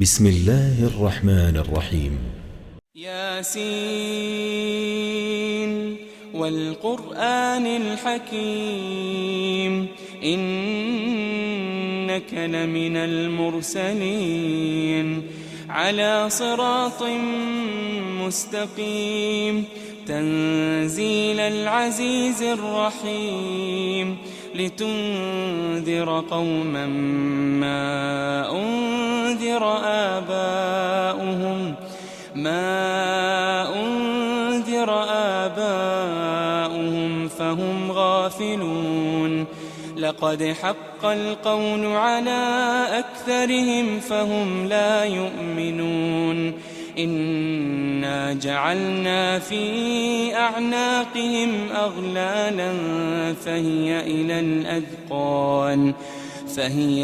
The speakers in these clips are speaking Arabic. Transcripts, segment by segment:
بسم الله الرحمن الرحيم. ياسين والقرآن الحكيم إنك لمن المرسلين على صراط مستقيم تنزيل العزيز الرحيم لتنذر قوما ما أنذر آباؤهم فهم غافلون لقد حق القول على أكثرهم فهم لا يؤمنون إنا جعلنا في أعناقهم أغلالا فهي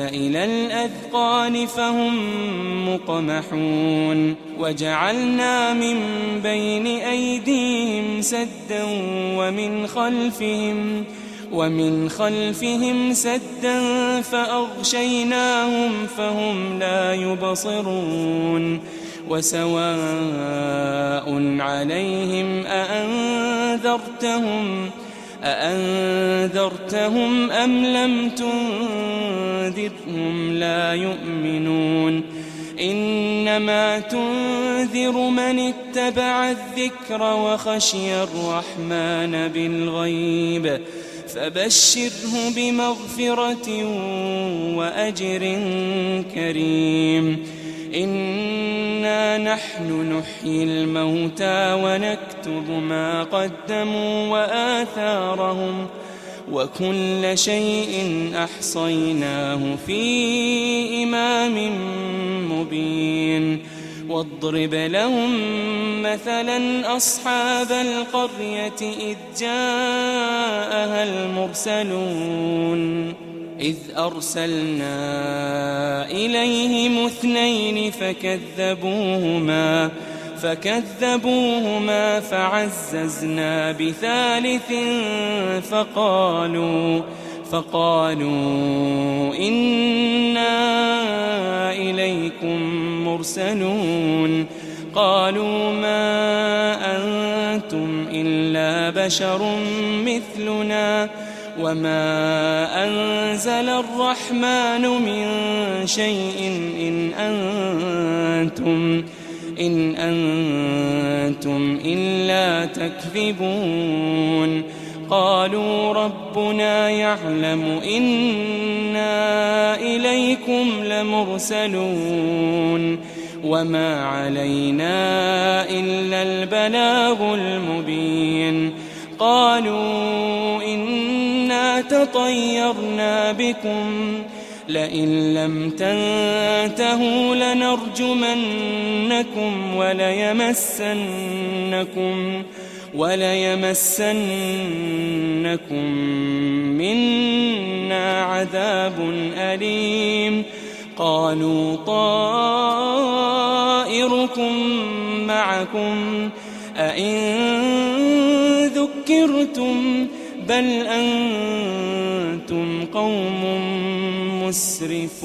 إلى الأذقان فهم مقمحون وجعلنا من بين أيديهم سدا ومن خلفهم سدا فأغشيناهم فهم لا يبصرون وسواء عليهم أأنذرتهم أم لم تنذرهم لا يؤمنون إنما تنذر من اتبع الذكر وخشي الرحمن بالغيب فبشره بمغفرة وأجر كريم إنا نحن نحيي الموتى ونكتب ما قدموا وآثارهم وكل شيء أحصيناه في إمام مبين واضرب لهم مثلا أصحاب القرية إذ جاءها المرسلون إذ أرسلنا إليهم 2 فكذبوهما فعززنا بثالث فقالوا إنا إليكم مرسلون قالوا ما أنتم إلا بشر مثلنا وما أنزل الرحمن من شيء إن أنتم إلا تكذبون قالوا ربنا يعلم إنا إليكم لمرسلون وما علينا إلا البلاغ المبين قالوا إنا تطيرنا بكم لئن لم تنتهوا لنرجمنكم وليمسنكم منا عذاب أليم قالوا طائركم معكم أئن ذكرتم بل أنتم قوم مسرفون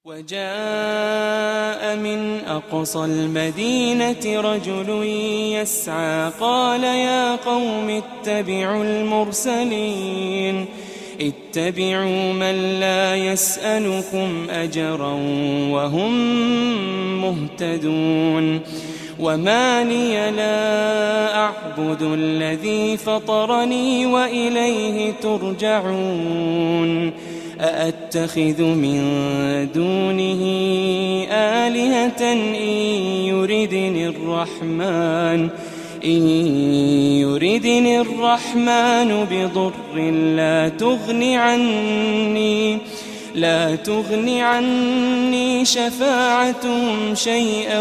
وجاء من أقصى المدينة رجل يسعى قال يا قوم اتبعوا المرسلين اتبعوا من لا يسألكم أجرا وهم مهتدون وما لي لا أعبد الذي فطرني وإليه ترجعون أأتخذ من دونه آلهة إن يردني الرحمن بضر لا تغني عني شفاعتهم شيئا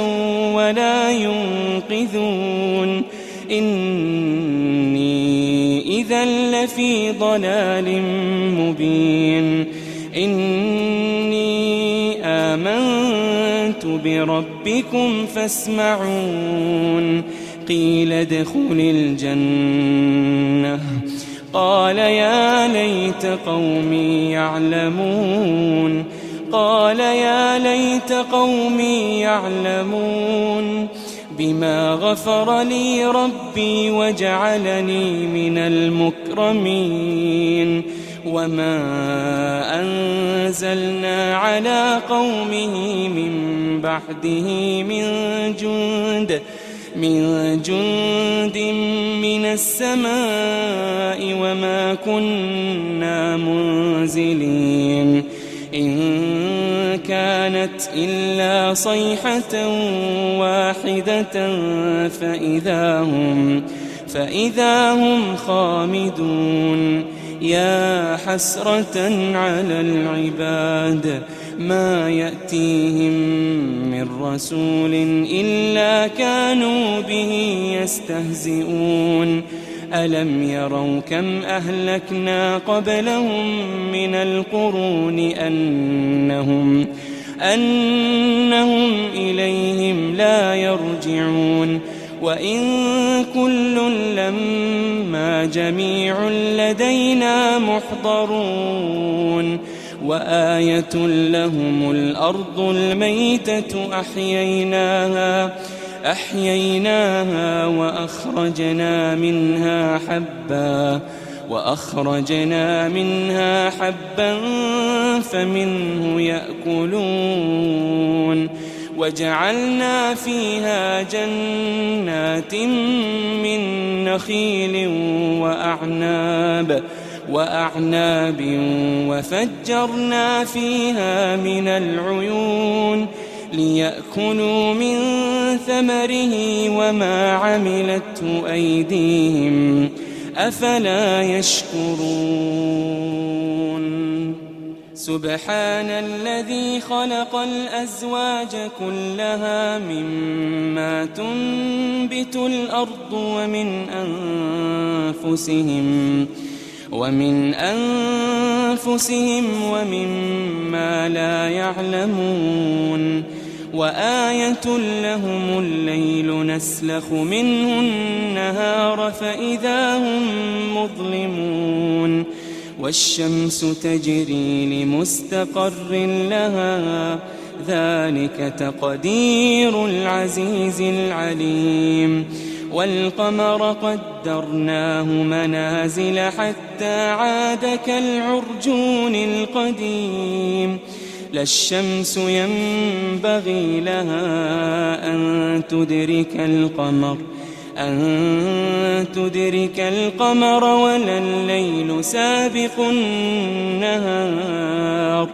ولا ينقذون إني إذا لفي ضلال مبين إني آمنت بربكم فاسمعون قيل ادخل الجنة قال يا ليت قومي يعلمون قال يا ليت قومي يعلمون بما غفر لي ربي وجعلني من المكرمين وما أنزلنا على قومه من بعده من جند من السماء وما كنا منزلين إن كانت إلا صيحة واحدة فإذا هم خامدون يا حسرة على العباد ما يأتيهم من رسول إلا كانوا به يستهزئون ألم يروا كم أهلكنا قبلهم من القرون أنهم إليهم لا يرجعون وإن كل لما جميع لدينا محضرون وآية لهم الأرض الميتة أحييناها وأخرجنا منها حبا فمنه يأكلون وجعلنا فيها جنات من نخيل وأعناب وفجرنا فيها من العيون ليأكلوا من ثمره وما عملته أيديهم أفلا يشكرون سبحان الذي خلق الأزواج كلها مما تنبت الأرض ومن أنفسهم ومما لا يعلمون وآية لهم الليل نسلخ منه النهار فإذا هم مظلمون والشمس تجري لمستقر لها ذلك تقدير العزيز العليم والقمر قدرناه منازل حتى عاد كالعرجون القديم لا الشمس ينبغي لها أن تدرك القمر ولا الليل سابق النهار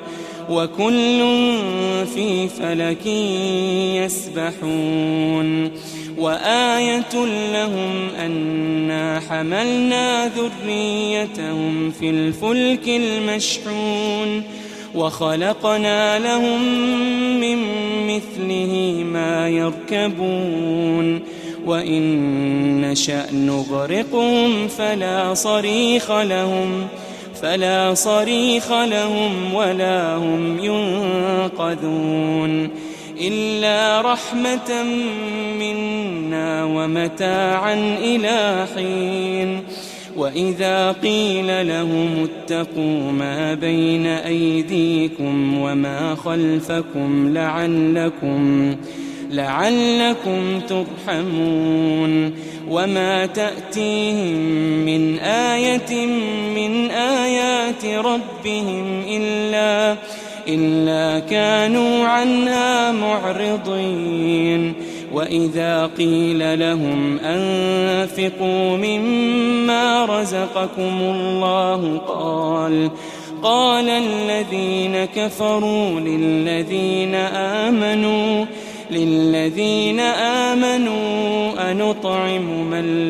وكل في فلك يسبحون وآية لهم أنا حملنا ذريتهم في الفلك المشحون وخلقنا لهم من مثله ما يركبون وإن نشأ نغرقهم فلا صريخ لهم ولا هم ينقذون إلا رحمة منا ومتاعا إلى حين وإذا قيل لهم اتقوا ما بين أيديكم وما خلفكم لعلكم ترحمون وما تأتيهم من آية من آيات ربهم إلا كانوا عنها معرضين وإذا قيل لهم أنفقوا مما رزقكم الله قال الذين كفروا للذين آمنوا أنطعم من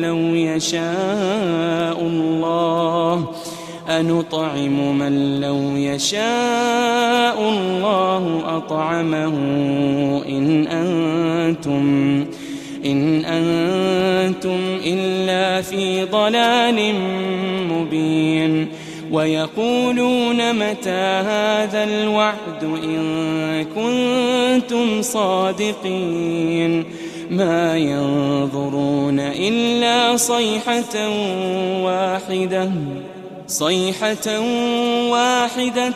لو يشاء الله أطعمه إن أنتم إلا في ضلال مبين ويقولون متى هذا الوعد إن كنتم صادقين ما ينظرون إلا صيحة واحدة صيحة واحدة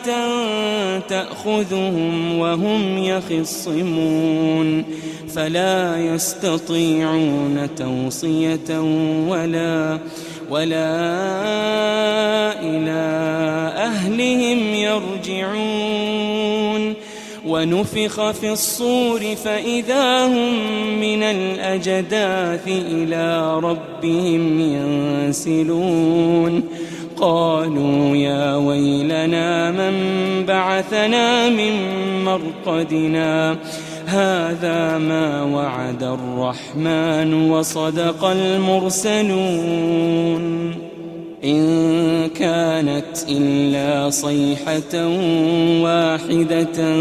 تأخذهم وهم يخصمون فلا يستطيعون توصية ولا إلى أهلهم يرجعون ونفخ في الصور فإذا هم من الأجداث إلى ربهم ينسلون قالوا يا ويلنا من بعثنا من مرقدنا هذا ما وعد الرحمن وصدق المرسلون إن كانت إلا صيحة واحدة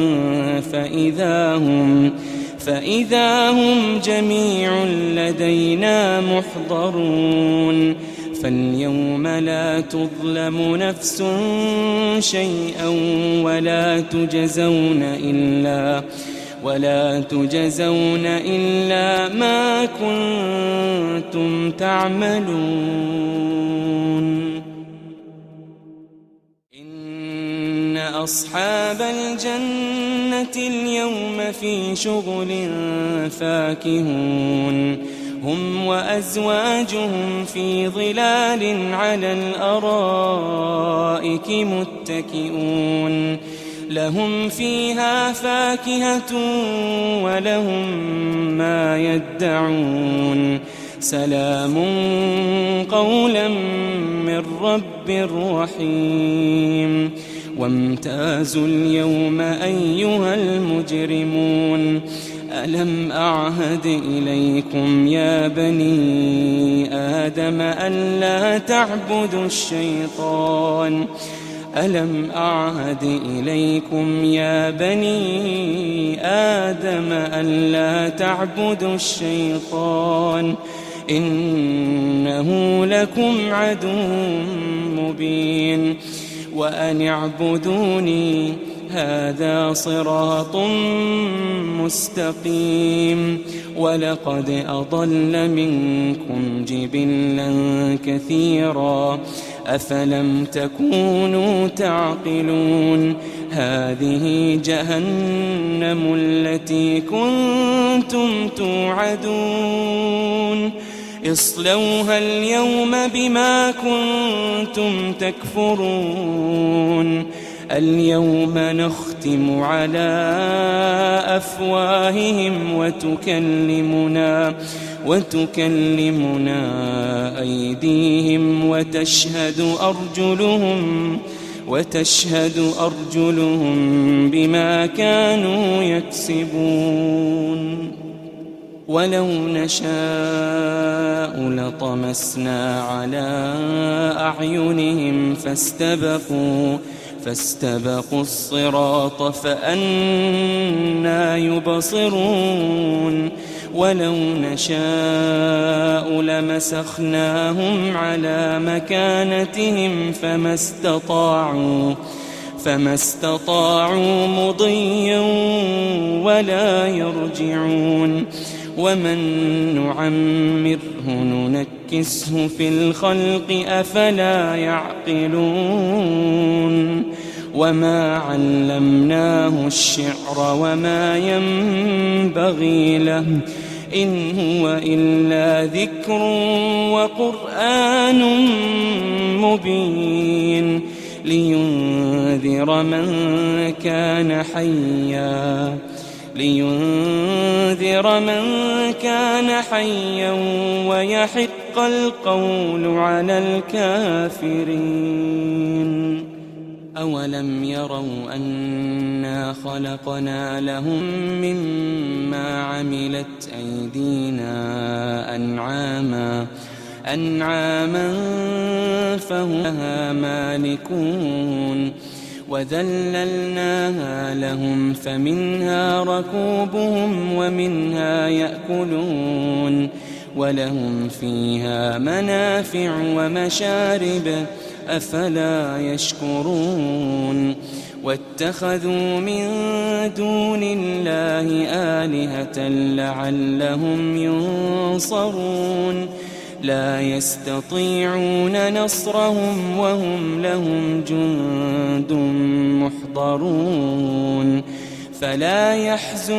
فإذا هم جميع لدينا محضرون فاليوم لا تظلم نفس شيئا ولا تجزون إلا ما كنتم تعملون إن أصحاب الجنة اليوم في شغل فاكهون هم وأزواجهم في ظلال على الأرائك متكئون لهم فيها فاكهة ولهم ما يدعون سلام قولا من رب رحيم وامتازوا اليوم أيها المجرمون ألم أعهد إليكم يا بني آدم ألا تعبدوا الشيطان ألم أعهد إليكم يا بني آدم ألا تعبدوا الشيطان إنه لكم عدو مبين وأن اعبدوني هذا صراط مستقيم ولقد أضل منكم جبلا كثيرا أفلم تكونوا تعقلون هذه جهنم التي كنتم توعدون اصلوها اليوم بما كنتم تكفرون اليوم نختم على أفواههم وتكلمنا أيديهم وتشهد أرجلهم بما كانوا يكسبون ولو نشاء لطمسنا على أعينهم فاستبقوا الصراط فأنى يبصرون ولو نشاء لمسخناهم على مكانتهم فما استطاعوا مضيا ولا يرجعون ومن نعمره ننكسه في الخلق أفلا يعقلون وما علمناه الشعر وما ينبغي له إن هو إلا ذكر وقرآن مبين لينذر من كان حيا ويحق القول على الكافرين أولم يروا أنا خلقنا لهم مما عملت أيدينا أنعاما فهم لها مالكون وذللناها لهم فمنها ركوبهم ومنها يأكلون ولهم فيها منافع ومشارب أفلا يشكرون واتخذوا من دون الله آلهة لعلهم ينصرون لا يستطيعون نصرهم وهم لهم جند محضرون فلا يحزنك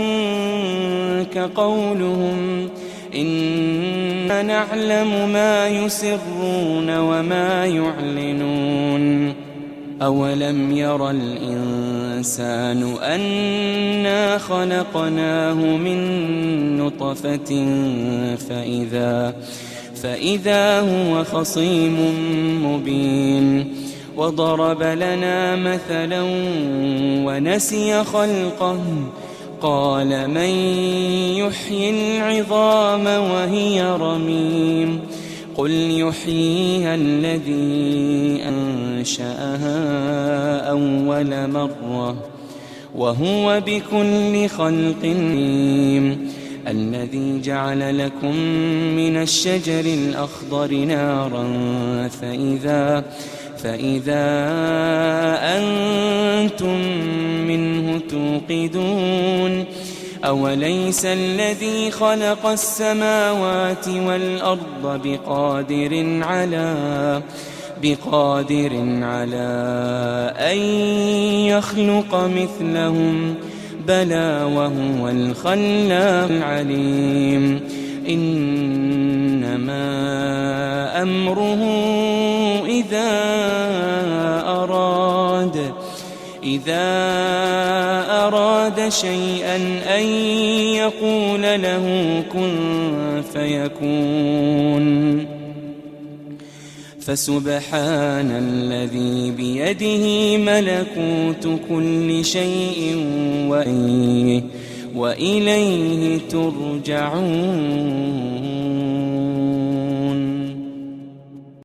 قولهم إنا نعلم ما يسرون وما يعلنون أولم ير الإنسان أنا خلقناه من نطفة فإذا هو خصيم مبين وضرب لنا مثلا ونسي خلقه قال من يحيي العظام وهي رميم قل يحييها الذي أنشأها أول مرة وهو بكل خلق عليم الذي جعل لكم من الشجر الأخضر نارا فإذا أنتم منه توقدون أوليس الذي خلق السماوات والأرض بقادر على أن يخلق مثلهم بلى وهو الخلاق العليم إنما أمره إذا أراد شيئا أن يقول له كن فيكون فسبحان الذي بيده ملكوت كل شيء وإليه ترجعون